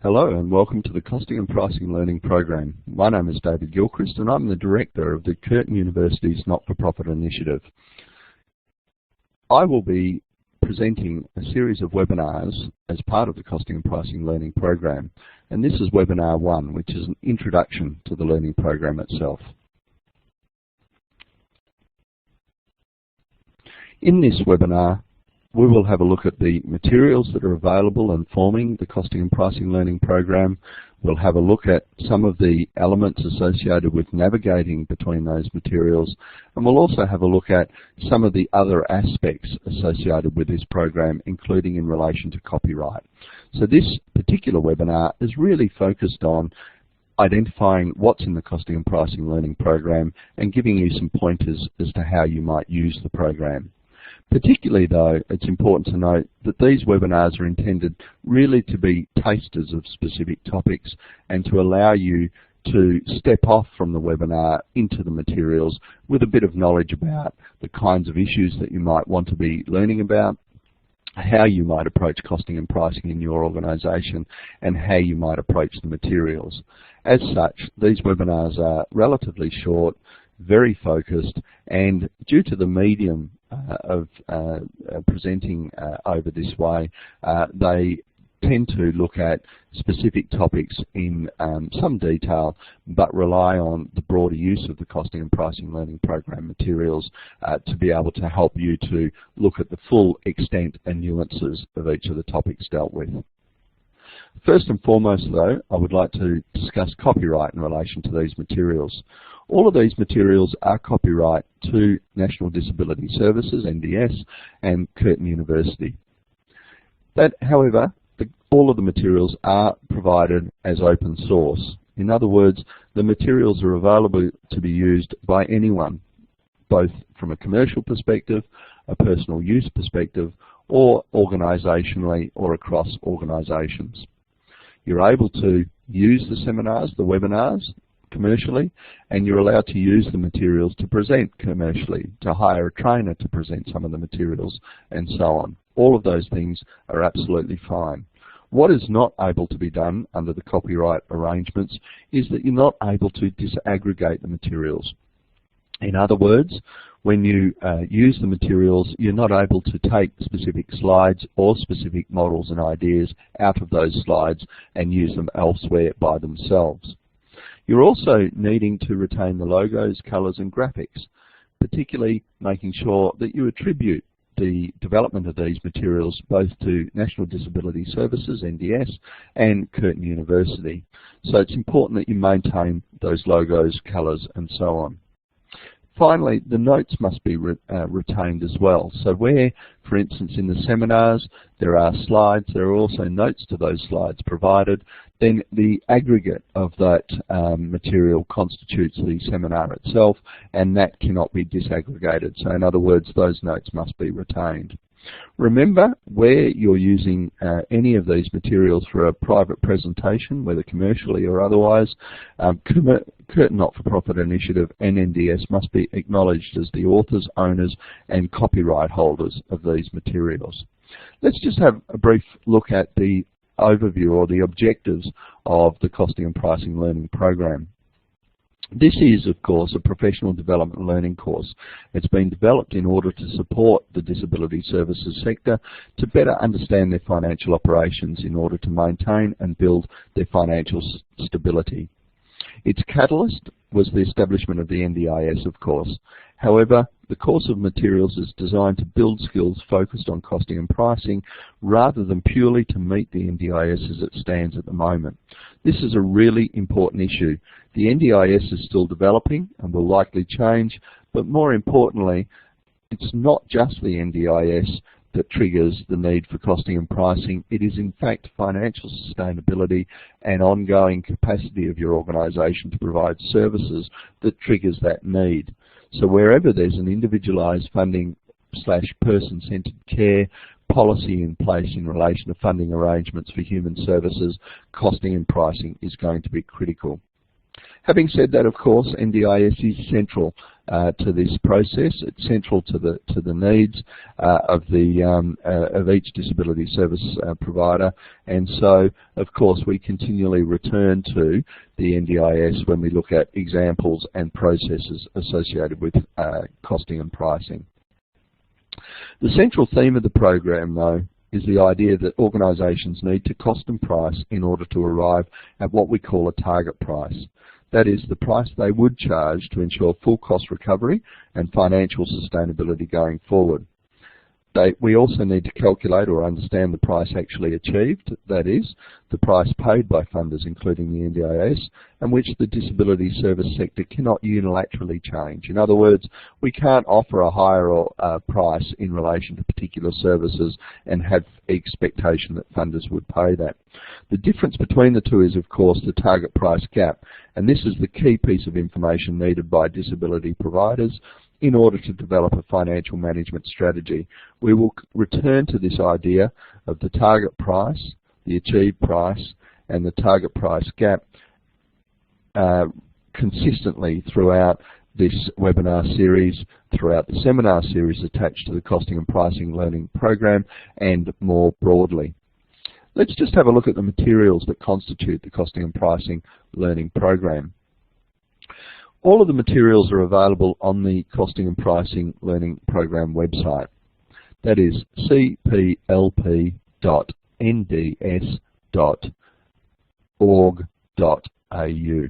Hello and welcome to the Costing and Pricing Learning Program. My name is David Gilchrist and I'm the Director of the Curtin University's Not-for-Profit Initiative. I will be presenting a series of webinars as part of the Costing and Pricing Learning Program, and this is Webinar 1, which is an introduction to the learning program itself. In this webinar, we will have a look at the materials that are available and forming the Costing and Pricing Learning Program. We'll have a look at some of the elements associated with navigating between those materials, and we'll also have a look at some of the other aspects associated with this program, including in relation to copyright. So this particular webinar is really focused on identifying what's in the Costing and Pricing Learning Program and giving you some pointers as to how you might use the program. Particularly though, it's important to note that these webinars are intended really to be tasters of specific topics and to allow you to step off from the webinar into the materials with a bit of knowledge about the kinds of issues that you might want to be learning about, how you might approach costing and pricing in your organisation, and how you might approach the materials. As such, these webinars are relatively short, very focused, and due to the medium of presenting over this way, they tend to look at specific topics in some detail, but rely on the broader use of the Costing and Pricing Learning Program materials to be able to help you to look at the full extent and nuances of each of the topics dealt with. First and foremost though, I would like to discuss copyright in relation to these materials. All of these materials are copyright to National Disability Services, NDIS, and Curtin University. However, all of the materials are provided as open source. In other words, the materials are available to be used by anyone, both from a commercial perspective, a personal use perspective, or organisationally or across organisations. You're able to use the seminars, the webinars, commercially, and you're allowed to use the materials to present commercially, to hire a trainer to present some of the materials, and so on. All of those things are absolutely fine. What is not able to be done under the copyright arrangements is that you're not able to disaggregate the materials. In other words, when you use the materials, you're not able to take specific slides or specific models and ideas out of those slides and use them elsewhere by themselves. You're also needing to retain the logos, colours and graphics, particularly making sure that you attribute the development of these materials both to National Disability Services, NDIS, and Curtin University. So it's important that you maintain those logos, colours and so on. Finally, the notes must be retained as well. So where, for instance, in the seminars there are slides, there are also notes to those slides provided, then the aggregate of that material constitutes the seminar itself, and that cannot be disaggregated. So in other words, those notes must be retained. Remember, where you're using any of these materials for a private presentation, whether commercially or otherwise, Curtin Not-for-Profit Initiative and NDIS must be acknowledged as the authors, owners and copyright holders of these materials. Let's just have a brief look at the overview or the objectives of the Costing and Pricing Learning Program. This is, of course, a professional development learning course. It's been developed in order to support the disability services sector to better understand their financial operations in order to maintain and build their financial stability. Its catalyst was the establishment of the NDIS, of course. However, the course of materials is designed to build skills focused on costing and pricing rather than purely to meet the NDIS as it stands at the moment. This is a really important issue. The NDIS is still developing and will likely change, but more importantly, it's not just the NDIS that triggers the need for costing and pricing. It is in fact financial sustainability and ongoing capacity of your organisation to provide services that triggers that need. So wherever there's an individualised funding / person-centred care policy in place in relation to funding arrangements for human services, costing and pricing is going to be critical. Having said that, of course, NDIS is central to this process. It's central to the needs of each disability service provider, and so of course we continually return to the NDIS when we look at examples and processes associated with costing and pricing. The central theme of the program, though, is the idea that organisations need to cost and price in order to arrive at what we call a target price. That is, the price they would charge to ensure full cost recovery and financial sustainability going forward. We also need to calculate or understand the price actually achieved, that is, the price paid by funders, including the NDIS, and which the disability service sector cannot unilaterally change. In other words, we can't offer a higher price in relation to particular services and have expectation that funders would pay that. The difference between the two is, of course, the target price gap, and this is the key piece of information needed by disability providers in order to develop a financial management strategy. We will return to this idea of the target price, the achieved price, and the target price gap consistently throughout this webinar series, throughout the seminar series attached to the Costing and Pricing Learning Program, and more broadly. Let's just have a look at the materials that constitute the Costing and Pricing Learning Program. All of the materials are available on the Costing and Pricing Learning Program website. That is cplp.nds.org.au.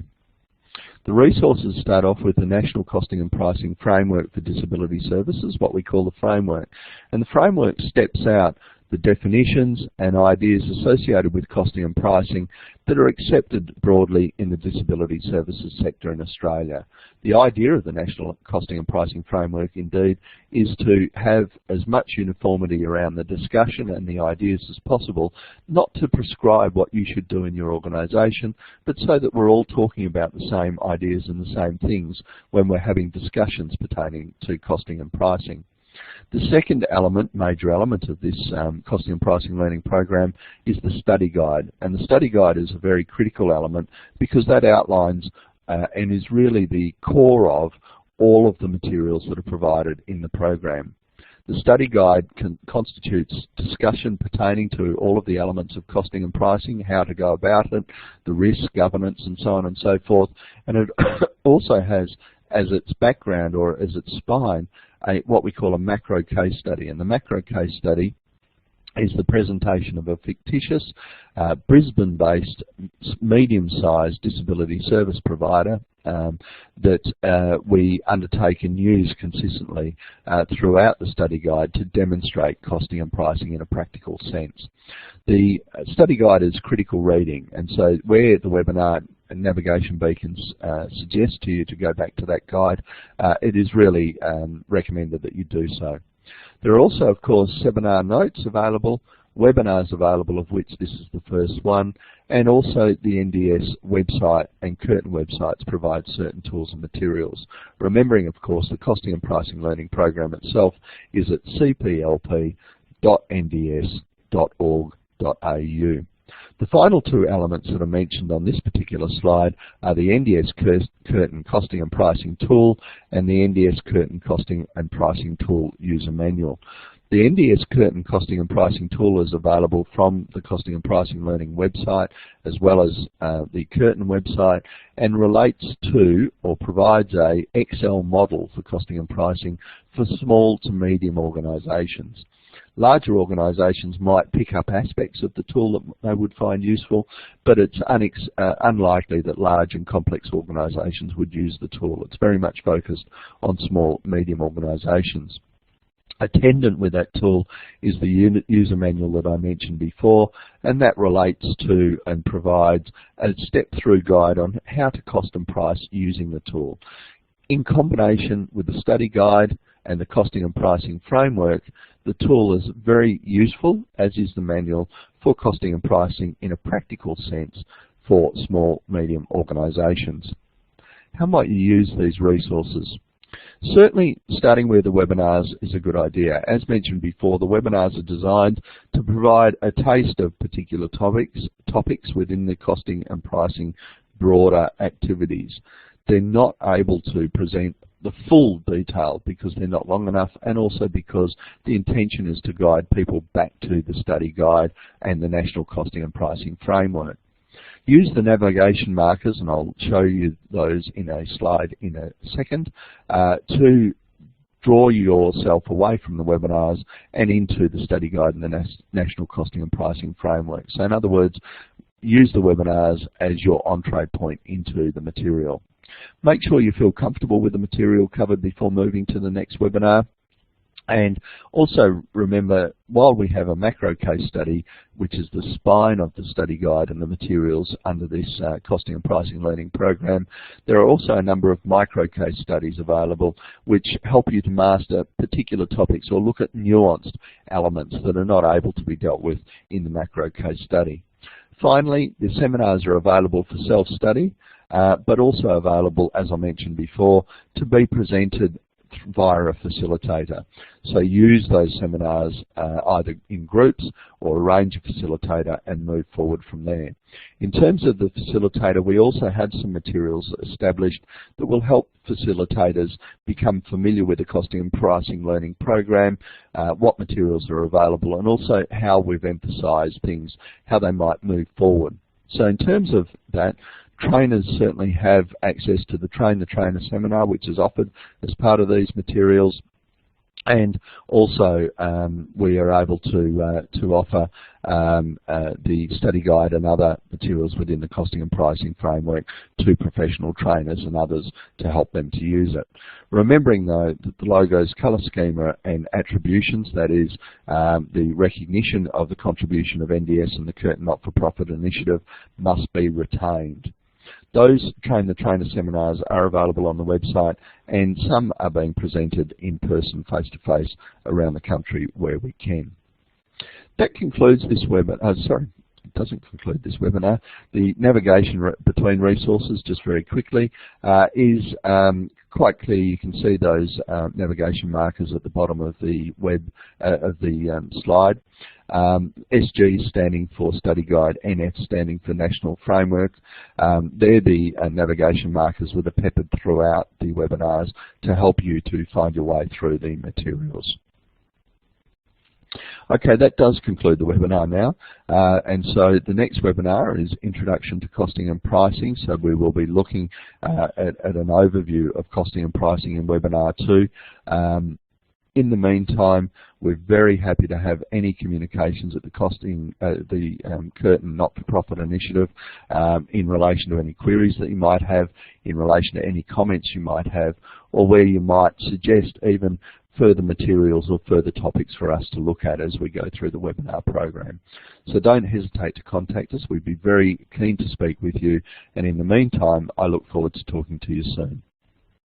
The resources start off with the National Costing and Pricing Framework for Disability Services, what we call the framework. And the framework steps out the definitions and ideas associated with costing and pricing that are accepted broadly in the disability services sector in Australia. The idea of the National Costing and Pricing Framework, indeed, is to have as much uniformity around the discussion and the ideas as possible, not to prescribe what you should do in your organisation, but so that we're all talking about the same ideas and the same things when we're having discussions pertaining to costing and pricing. The second element, major element of this Costing and Pricing Learning Program is the study guide. And the study guide is a very critical element because that outlines and is really the core of all of the materials that are provided in the program. The study guide constitutes discussion pertaining to all of the elements of costing and pricing, how to go about it, the risk, governance, and so on and so forth. And it also has as its background or as its spine what we call a macro case study. And the macro case study is the presentation of a fictitious Brisbane-based medium-sized disability service provider that we undertake and use consistently throughout the study guide to demonstrate costing and pricing in a practical sense. The study guide is critical reading, and so where the webinar navigation beacons suggest to you to go back to that guide, it is really recommended that you do so. There are also, of course, seminar notes available, webinars available, of which this is the first one, and also the NDS website and Curtin websites provide certain tools and materials. Remembering, of course, the Costing and Pricing Learning Program itself is at cplp.nds.org.au. The final two elements that are mentioned on this particular slide are the NDS Curtin Costing and Pricing Tool and the NDS Curtin Costing and Pricing Tool User Manual. The NDS Curtin Costing and Pricing Tool is available from the Costing and Pricing Learning website as well as the Curtin website, and relates to or provides a Excel model for costing and pricing for small to medium organisations. Larger organisations might pick up aspects of the tool that they would find useful, but it's unlikely that large and complex organisations would use the tool. It's very much focused on small, medium organisations. Attendant with that tool is the user manual that I mentioned before, and that relates to and provides a step-through guide on how to cost and price using the tool. In combination with the study guide and the costing and pricing framework, the tool is very useful, as is the manual, for costing and pricing in a practical sense for small, medium organisations. How might you use these resources? Certainly, starting with the webinars is a good idea. As mentioned before, the webinars are designed to provide a taste of particular topics within the costing and pricing broader activities. They're not able to present the full detail because they're not long enough, and also because the intention is to guide people back to the study guide and the National Costing and Pricing Framework. Use the navigation markers, and I'll show you those in a slide in a second, to draw yourself away from the webinars and into the study guide and the National Costing and Pricing Framework. So in other words, use the webinars as your entree point into the material. Make sure you feel comfortable with the material covered before moving to the next webinar. And also remember, while we have a macro case study, which is the spine of the study guide and the materials under this Costing and Pricing Learning Program, there are also a number of micro case studies available which help you to master particular topics or look at nuanced elements that are not able to be dealt with in the macro case study. Finally, the seminars are available for self-study, but also available, as I mentioned before, to be presented via a facilitator. So use those seminars either in groups or arrange a facilitator and move forward from there. In terms of the facilitator, we also have some materials established that will help facilitators become familiar with the Costing and Pricing Learning Program, what materials are available, and also how we've emphasised things, how they might move forward. So in terms of that, trainers certainly have access to the Train the Trainer seminar, which is offered as part of these materials, and also we are able to offer the study guide and other materials within the Costing and Pricing Framework to professional trainers and others to help them to use it. Remembering though that the logo's colour schema and attributions, that is the recognition of the contribution of NDIS and the Curtin Not-for-Profit Initiative, must be retained. Those Train the Trainer seminars are available on the website, and some are being presented in person, face-to-face, around the country where we can. That concludes this webinar. Sorry, it doesn't conclude this webinar. The navigation between resources, just very quickly, is quite clear. You can see those navigation markers at the bottom of the slide. SG standing for Study Guide, NF standing for National Framework. They're the navigation markers that are peppered throughout the webinars to help you to find your way through the materials. Okay, that does conclude the webinar now, and so the next webinar is Introduction to Costing and Pricing. So we will be looking at an overview of costing and pricing in webinar 2. In the meantime, we're very happy to have any communications at the Curtin Not-for-Profit Initiative in relation to any queries that you might have, in relation to any comments you might have, or where you might suggest even further materials or further topics for us to look at as we go through the webinar program. So don't hesitate to contact us. We'd be very keen to speak with you, and in the meantime, I look forward to talking to you soon.